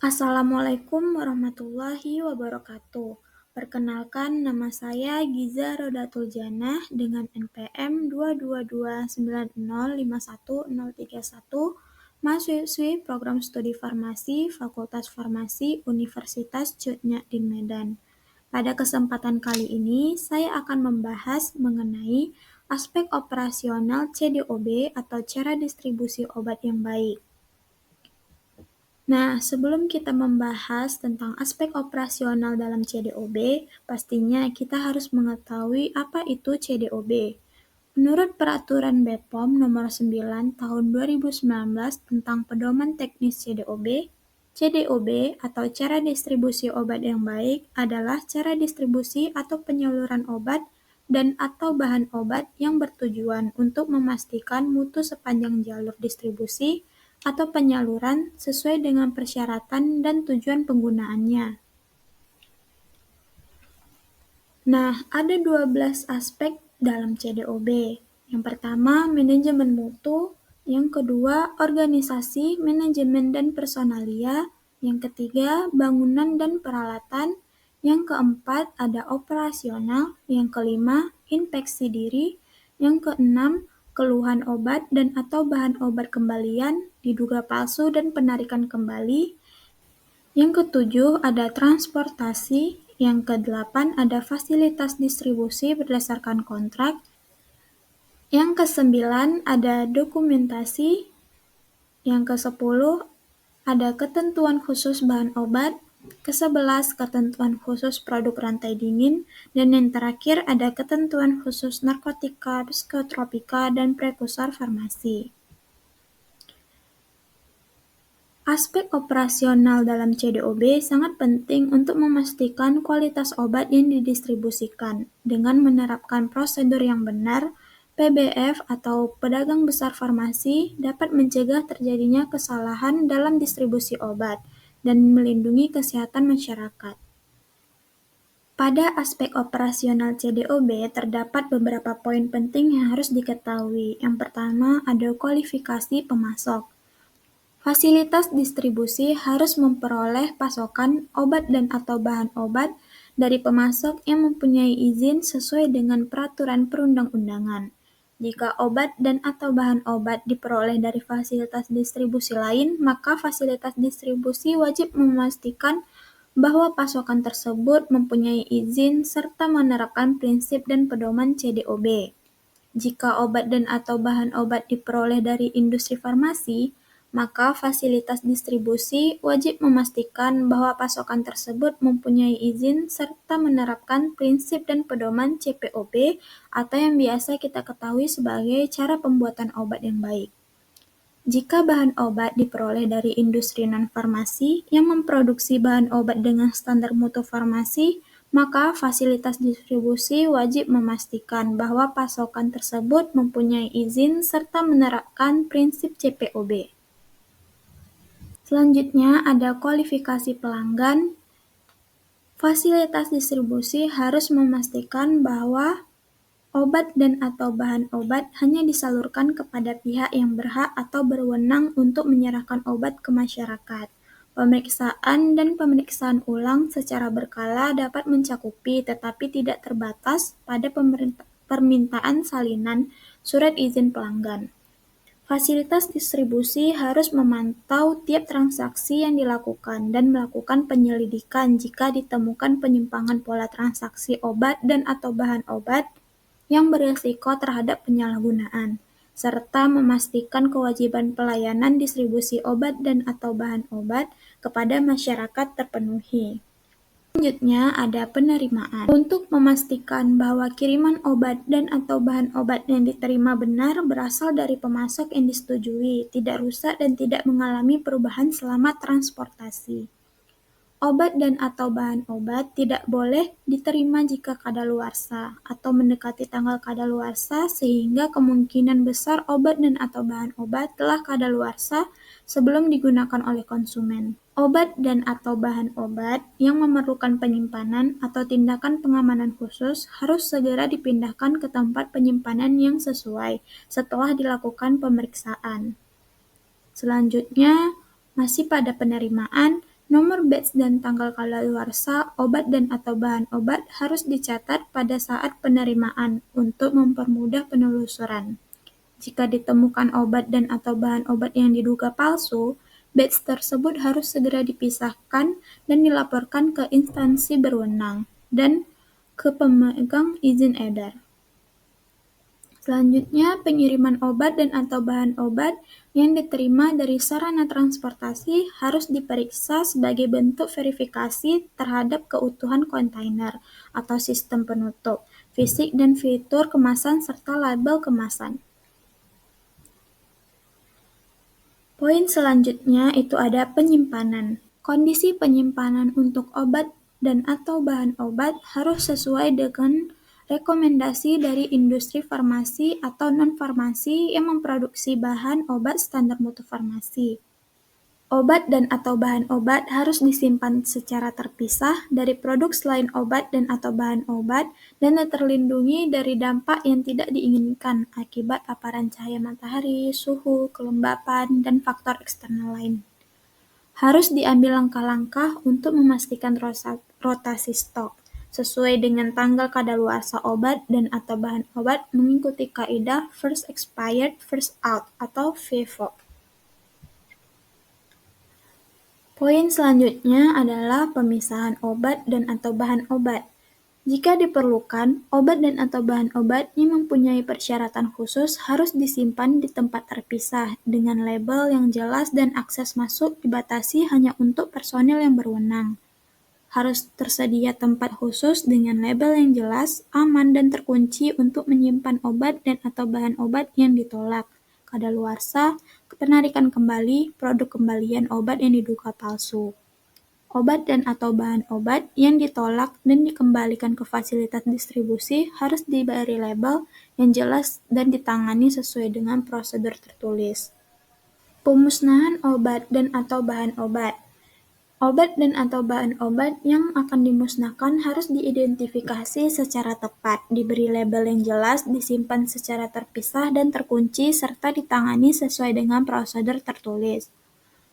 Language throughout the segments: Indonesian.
Assalamualaikum warahmatullahi wabarakatuh. Perkenalkan, nama saya Giza Rodatul Janah dengan NPM 222905131, mahasiswi program studi farmasi Fakultas Farmasi Universitas Cut Nyak Dien Medan. Pada kesempatan kali ini, saya akan membahas mengenai aspek operasional CDOB atau cara distribusi obat yang baik. Nah, sebelum kita membahas tentang aspek operasional dalam CDOB, pastinya kita harus mengetahui apa itu CDOB. Menurut Peraturan BPOM Nomor 9 Tahun 2019 tentang Pedoman Teknis CDOB, CDOB atau cara distribusi obat yang baik adalah cara distribusi atau penyaluran obat dan atau bahan obat yang bertujuan untuk memastikan mutu sepanjang jalur distribusi atau penyaluran sesuai dengan persyaratan dan tujuan penggunaannya. Nah, ada 12 aspek dalam CDOB. Yang pertama, manajemen mutu. Yang kedua, organisasi, manajemen dan personalia. Yang ketiga, bangunan dan peralatan. Yang keempat, ada operasional. Yang kelima, inspeksi diri. Yang keenam, keluhan obat dan atau bahan obat kembalian, diduga palsu dan penarikan kembali. Yang ketujuh, ada transportasi. Yang kedelapan, ada fasilitas distribusi berdasarkan kontrak. Yang kesembilan, ada dokumentasi. Yang kesepuluh, ada ketentuan khusus bahan obat. Kesebelas, ketentuan khusus produk rantai dingin. Dan yang terakhir, ada ketentuan khusus narkotika, psikotropika, dan prekursor farmasi. Aspek operasional dalam CDOB sangat penting untuk memastikan kualitas obat yang didistribusikan. Dengan menerapkan prosedur yang benar, PBF atau pedagang besar farmasi dapat mencegah terjadinya kesalahan dalam distribusi obat dan melindungi kesehatan masyarakat. Pada aspek operasional CDOB terdapat beberapa poin penting yang harus diketahui. Yang pertama, ada kualifikasi pemasok. Fasilitas distribusi harus memperoleh pasokan obat dan atau bahan obat dari pemasok yang mempunyai izin sesuai dengan peraturan perundang-undangan. Jika obat dan atau bahan obat diperoleh dari fasilitas distribusi lain, maka fasilitas distribusi wajib memastikan bahwa pasokan tersebut mempunyai izin serta menerapkan prinsip dan pedoman CDOB. Jika obat dan atau bahan obat diperoleh dari industri farmasi, maka fasilitas distribusi wajib memastikan bahwa pasokan tersebut mempunyai izin serta menerapkan prinsip dan pedoman CPOB atau yang biasa kita ketahui sebagai cara pembuatan obat yang baik. Jika bahan obat diperoleh dari industri non-farmasi yang memproduksi bahan obat dengan standar mutu farmasi, maka fasilitas distribusi wajib memastikan bahwa pasokan tersebut mempunyai izin serta menerapkan prinsip CPOB. Selanjutnya ada kualifikasi pelanggan. Fasilitas distribusi harus memastikan bahwa obat dan atau bahan obat hanya disalurkan kepada pihak yang berhak atau berwenang untuk menyerahkan obat ke masyarakat. Pemeriksaan dan pemeriksaan ulang secara berkala dapat mencakupi tetapi tidak terbatas pada permintaan salinan surat izin pelanggan. Fasilitas distribusi harus memantau tiap transaksi yang dilakukan dan melakukan penyelidikan jika ditemukan penyimpangan pola transaksi obat dan atau bahan obat yang berisiko terhadap penyalahgunaan, serta memastikan kewajiban pelayanan distribusi obat dan atau bahan obat kepada masyarakat terpenuhi. Selanjutnya ada penerimaan. Untuk memastikan bahwa kiriman obat dan atau bahan obat yang diterima benar berasal dari pemasok yang disetujui, tidak rusak dan tidak mengalami perubahan selama transportasi. Obat dan atau bahan obat tidak boleh diterima jika kadaluarsa atau mendekati tanggal kadaluarsa sehingga kemungkinan besar obat dan atau bahan obat telah kadaluarsa sebelum digunakan oleh konsumen. Obat dan atau bahan obat yang memerlukan penyimpanan atau tindakan pengamanan khusus harus segera dipindahkan ke tempat penyimpanan yang sesuai setelah dilakukan pemeriksaan. Selanjutnya, masih pada penerimaan, Nomor batch dan tanggal kadaluarsa obat dan atau bahan obat harus dicatat pada saat penerimaan untuk mempermudah penelusuran. Jika ditemukan obat dan atau bahan obat yang diduga palsu, batch tersebut harus segera dipisahkan dan dilaporkan ke instansi berwenang dan ke pemegang izin edar. Selanjutnya, pengiriman obat dan atau bahan obat yang diterima dari sarana transportasi harus diperiksa sebagai bentuk verifikasi terhadap keutuhan kontainer atau sistem penutup, fisik dan fitur kemasan serta label kemasan. Poin selanjutnya itu ada penyimpanan. Kondisi penyimpanan untuk obat dan atau bahan obat harus sesuai dengan rekomendasi dari industri farmasi atau non-farmasi yang memproduksi bahan obat standar mutu farmasi. Obat dan atau bahan obat harus disimpan secara terpisah dari produk selain obat dan atau bahan obat dan terlindungi dari dampak yang tidak diinginkan akibat paparan cahaya matahari, suhu, kelembapan, dan faktor eksternal lain. Harus diambil langkah-langkah untuk memastikan rotasi stok sesuai dengan tanggal kadaluarsa obat dan atau bahan obat mengikuti kaidah first expired, first out atau FIFO. Poin selanjutnya adalah pemisahan obat dan atau bahan obat. Jika diperlukan, obat dan atau bahan obat yang mempunyai persyaratan khusus harus disimpan di tempat terpisah dengan label yang jelas dan akses masuk dibatasi hanya untuk personil yang berwenang. Harus tersedia tempat khusus dengan label yang jelas, aman, dan terkunci untuk menyimpan obat dan atau bahan obat yang ditolak, kadaluarsa, penarikan kembali, produk kembalian obat yang diduga palsu. Obat dan atau bahan obat yang ditolak dan dikembalikan ke fasilitas distribusi harus diberi label yang jelas dan ditangani sesuai dengan prosedur tertulis. Pemusnahan obat dan atau bahan obat. Obat dan atau bahan obat yang akan dimusnahkan harus diidentifikasi secara tepat, diberi label yang jelas, disimpan secara terpisah dan terkunci, serta ditangani sesuai dengan prosedur tertulis.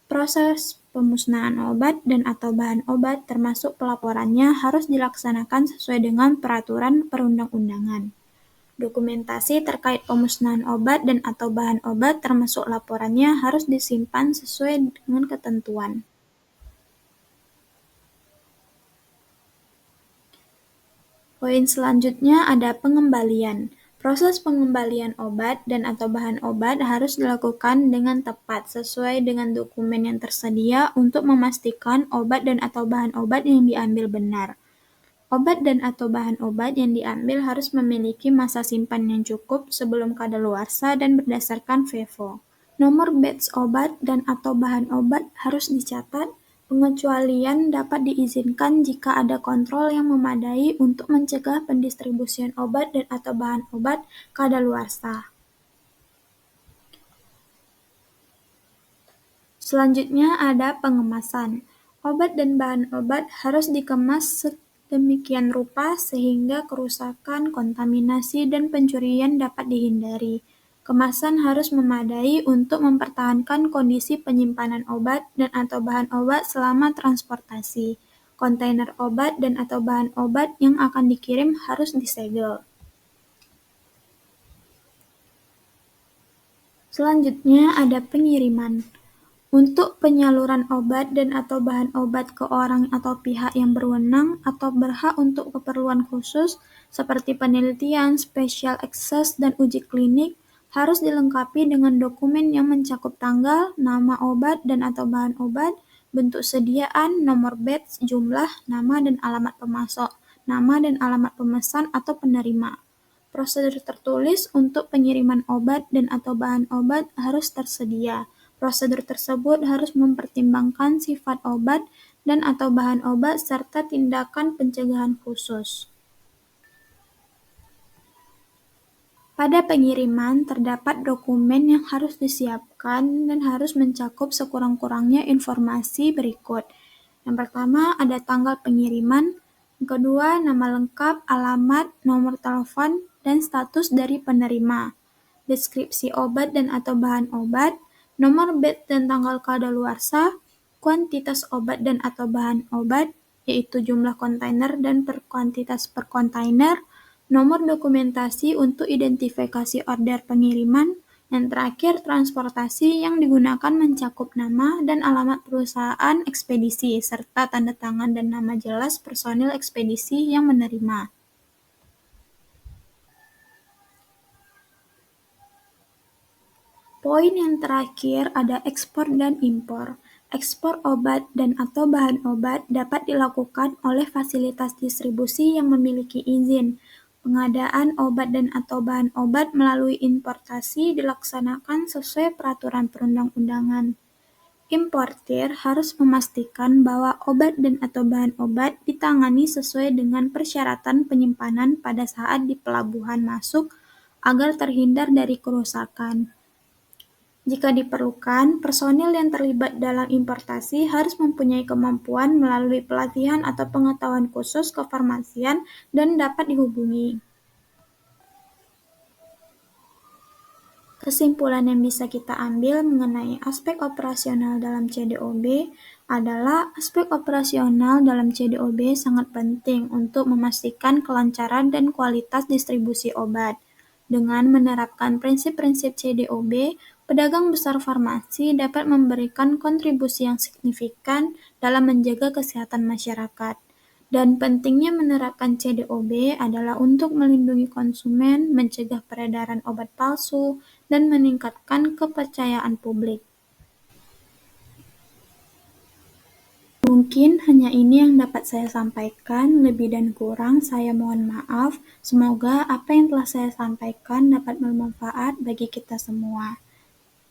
Proses pemusnahan obat dan atau bahan obat termasuk pelaporannya harus dilaksanakan sesuai dengan peraturan perundang-undangan. Dokumentasi terkait pemusnahan obat dan atau bahan obat termasuk laporannya harus disimpan sesuai dengan ketentuan. Poin selanjutnya ada pengembalian. Proses pengembalian obat dan atau bahan obat harus dilakukan dengan tepat sesuai dengan dokumen yang tersedia untuk memastikan obat dan atau bahan obat yang diambil benar. Obat dan atau bahan obat yang diambil harus memiliki masa simpan yang cukup sebelum kadaluarsa dan berdasarkan FIFO. Nomor batch obat dan atau bahan obat harus dicatat. Pengecualian dapat diizinkan jika ada kontrol yang memadai untuk mencegah pendistribusian obat dan atau bahan obat kadaluarsa. Selanjutnya ada pengemasan. Obat dan bahan obat harus dikemas sedemikian rupa sehingga kerusakan, kontaminasi, dan pencurian dapat dihindari. Kemasan harus memadai untuk mempertahankan kondisi penyimpanan obat dan atau bahan obat selama transportasi. Kontainer obat dan atau bahan obat yang akan dikirim harus disegel. Selanjutnya ada pengiriman. Untuk penyaluran obat dan atau bahan obat ke orang atau pihak yang berwenang atau berhak untuk keperluan khusus seperti penelitian, special access, dan uji klinik harus dilengkapi dengan dokumen yang mencakup tanggal, nama obat dan atau bahan obat, bentuk sediaan, nomor batch, jumlah, nama dan alamat pemasok, nama dan alamat pemesan atau penerima. Prosedur tertulis untuk pengiriman obat dan atau bahan obat harus tersedia. Prosedur tersebut harus mempertimbangkan sifat obat dan atau bahan obat serta tindakan pencegahan khusus. Pada pengiriman, terdapat dokumen yang harus disiapkan dan harus mencakup sekurang-kurangnya informasi berikut. Yang pertama ada tanggal pengiriman, yang kedua nama lengkap, alamat, nomor telepon, dan status dari penerima. Deskripsi obat dan atau bahan obat, nomor batch dan tanggal kadaluarsa, kuantitas obat dan atau bahan obat, yaitu jumlah kontainer dan kuantitas per kontainer, nomor dokumentasi untuk identifikasi order pengiriman, yang terakhir transportasi yang digunakan mencakup nama dan alamat perusahaan ekspedisi, serta tanda tangan dan nama jelas personil ekspedisi yang menerima. Poin yang terakhir ada ekspor dan impor. Ekspor obat dan atau bahan obat dapat dilakukan oleh fasilitas distribusi yang memiliki izin. Pengadaan obat dan atau bahan obat melalui importasi dilaksanakan sesuai peraturan perundang-undangan. Importir harus memastikan bahwa obat dan atau bahan obat ditangani sesuai dengan persyaratan penyimpanan pada saat di pelabuhan masuk agar terhindar dari kerusakan. Jika diperlukan, personil yang terlibat dalam importasi harus mempunyai kemampuan melalui pelatihan atau pengetahuan khusus kefarmasian dan dapat dihubungi. Kesimpulan yang bisa kita ambil mengenai aspek operasional dalam CDOB adalah aspek operasional dalam CDOB sangat penting untuk memastikan kelancaran dan kualitas distribusi obat. Dengan menerapkan prinsip-prinsip CDOB, pedagang besar farmasi dapat memberikan kontribusi yang signifikan dalam menjaga kesehatan masyarakat. Dan pentingnya menerapkan CDOB adalah untuk melindungi konsumen, mencegah peredaran obat palsu, dan meningkatkan kepercayaan publik. Mungkin hanya ini yang dapat saya sampaikan, lebih dan kurang saya mohon maaf. Semoga apa yang telah saya sampaikan dapat bermanfaat bagi kita semua.